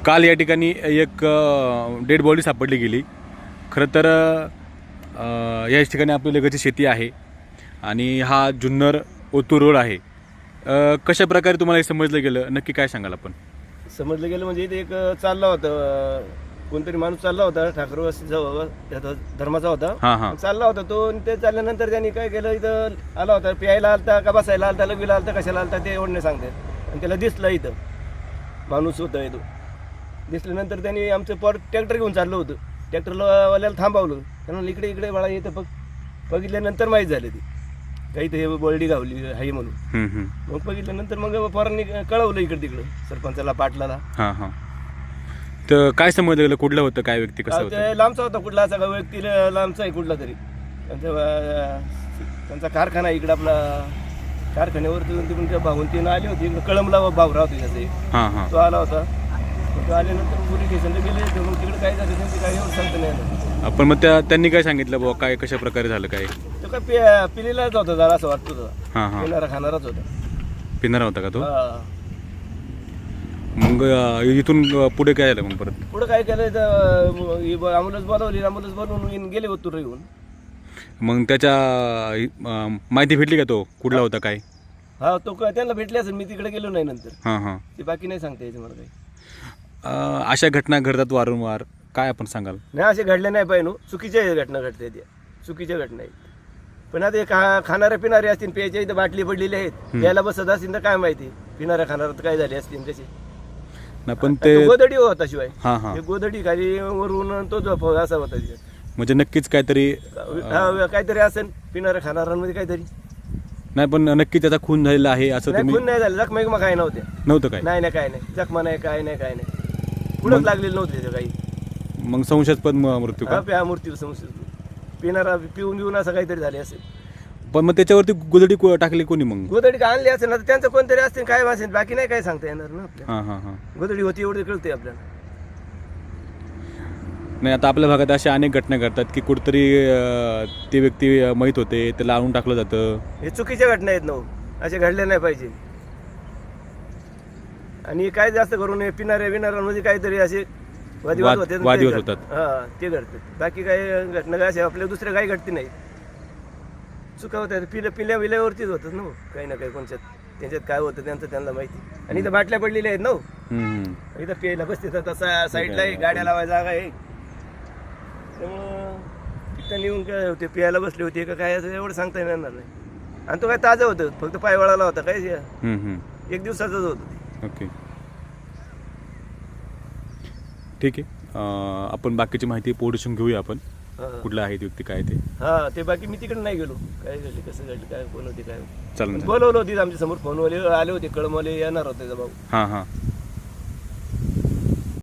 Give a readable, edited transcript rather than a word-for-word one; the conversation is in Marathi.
काल या ठिकाणी एक डेड बॉडी सापडली गेली. खरं तर या ठिकाणी आपली लगतची शेती आहे आणि हा जुन्नर ओतूर रोड आहे. कशा प्रकारे तुम्हाला हे समजलं गेलं, नक्की काय सांगाल आपण? समजलं गेलं म्हणजे इथे एक चालला होता, कोणतरी माणूस चालला होता, ठाकरवासी त्याचा धर्माचा होता. हां हां चालला होता तो, आणि ते चालल्यानंतर त्यांनी काय केलं, इथं आला होता, प्यायला आलता का बसायला आलता, लगवीला आलता, कशाला आलता ते एवढं नाही सांगतात. आणि त्याला दिसलं इथं माणूस होता. तो दिसल्यानंतर त्यांनी आमचं ट्रॅक्टर घेऊन चाललं होतं. ट्रॅक्टरवाल्याला थांबवलं, त्यांना इकडे इकडे बाळा येतं बघितल्यानंतर माहीत झालं ती काही ते बळडी गावली आहे म्हणून. मग बघितल्यानंतर मग पोरांनी कळवलं इकडे तिकडं सरपंचाला, पाटलाला. हां हां तर काय समजलं गेलं, कुठलं होतं, काय व्यक्ती, कसं होतं? ते लांबचा होता, कुठला असा व्यक्ती लांबचा आहे कुठला तरी. त्यांचा कारखाना आहे इकडं, आपला कारखान्यावरती तिकडून भाऊन तीन आले होते इकडे, कळमला भाऊराव होते त्याचे. हां हां तो आला होता. तो आल्यानंतर पोलीस स्टेशनला गेले, मग तिकडे काय झालं त्यांची काय एवढं सांगता नाही आलं. आपण मग त्यांनी काय सांगितलं बुवा, काय कशा प्रकारे झालं काय? तो काय पिलेलाच होता जरा, असं वाटतं होता. हां हां पिणारा खाणाराच होता. पिणार होता का तो? हा. मग इथून पुढे काय झालं मग परत? पुढं काय केलं तर ॲम्ब्युलन्स बोलावली, ॲम्ब्युलन्स बोलवून गेले होतूर येऊन. मग त्याच्या माहिती भेटली का तो कुठला होता काय? हा, तो त्यांना भेटले असेल, मी तिकडे गेलो नाही नंतर. हां हां ते बाकी नाही सांगता यायचं मला काही. अशा घटना घडतात वारंवार, काय आपण सांगाल? नाही, असे घडले नाही पाहिजे. चुकीच्या घटना घडते, त्या चुकीच्या घटना आहेत. पण आता हे खाणारे पिणारे असतील, प्यायच्या इथं बाटली पडलेली आहेत, यायला बसत असतील तर काय माहिती पिणाऱ्या खाणाऱ्या काय झाले असतील कसे. नाही पण ते गोदडी होता शिवाय, हां हां ते गोदडी खाली वरून तो झोप असा होता तिथे. म्हणजे नक्कीच काहीतरी काहीतरी असेल पिणाऱ्या खाणाऱ्यांमध्ये काहीतरी. नाही, पण नक्की त्याचा खून झालेला आहे असं नाही, तुम्ही? खून नाही झालं, जखमा काय नव्हत्या. नव्हतं काय? नाही नाही, काय नाही जखमा नाही, काय नाही, काय नाही, कुठंच लागलेलं नव्हते ते काही. मग संशयास्पद मृत्यू का? हा, मूर्ती संशय पिणारा पिऊन बिऊन असं काहीतरी झाले असेल. पण मग त्याच्यावरती गोदडी टाकली कोणी मग? गोदडी का आणली असेल ना, तर त्यांचं कोणतरी असतील, काय असेल, बाकी नाही काय सांगता येणार ना आपल्याला. हां हां हां गोदडी होती एवढं कळते आपल्याला. नाही, आता आपल्या भागात अशा अनेक घटना घडतात की कुठतरी ते व्यक्ती माहीत होते, त्याला आणून टाकलं जातं. हे चुकीच्या घटना आहेत ना हो. असे घडले नाही पाहिजे. आणि काय जास्त करून हे पिणाऱ्या विणाऱ्यांमध्ये काहीतरी असे वादिवाद होते, वादिवाद होतात. हा, ते घडतात. बाकी काही घटना काय असे आपल्या दुसऱ्या काही घडती नाही. चुका होत्या पिल्या विल्यावरतीच होतात ना हो. काही ना काही कोणत्यात त्यांच्यात काय होतं त्यांचं त्यांना माहिती. आणि इथं बाटल्या पडलेल्या आहेत ना हो. इथं प्यायला बसते, तसा साईडला गाड्या लावायला जागा आहे, त्यामुळं तिथं नेऊन काय होते प्यायला बसले होते का काय असं एवढं सांगता येणार नाही. आणि तो काय ताजं होतं, फक्त पाय वळाला होता, काय एक दिवसाचंच होतं. ओके, ठीक आहे. आपण बाकीची माहिती पोलिसांकडून घेऊया आपण, कुठला आहे व्यक्ती काय ते. हा, ते बाकी मी तिकडे नाही गेलो, काय घडले कसं घडले काय कोण होते काय. चालेल. बोलवलं होती आमच्या समोर, फोनवाले आले होते, कळमवाले येणार होते भाऊ. हां हां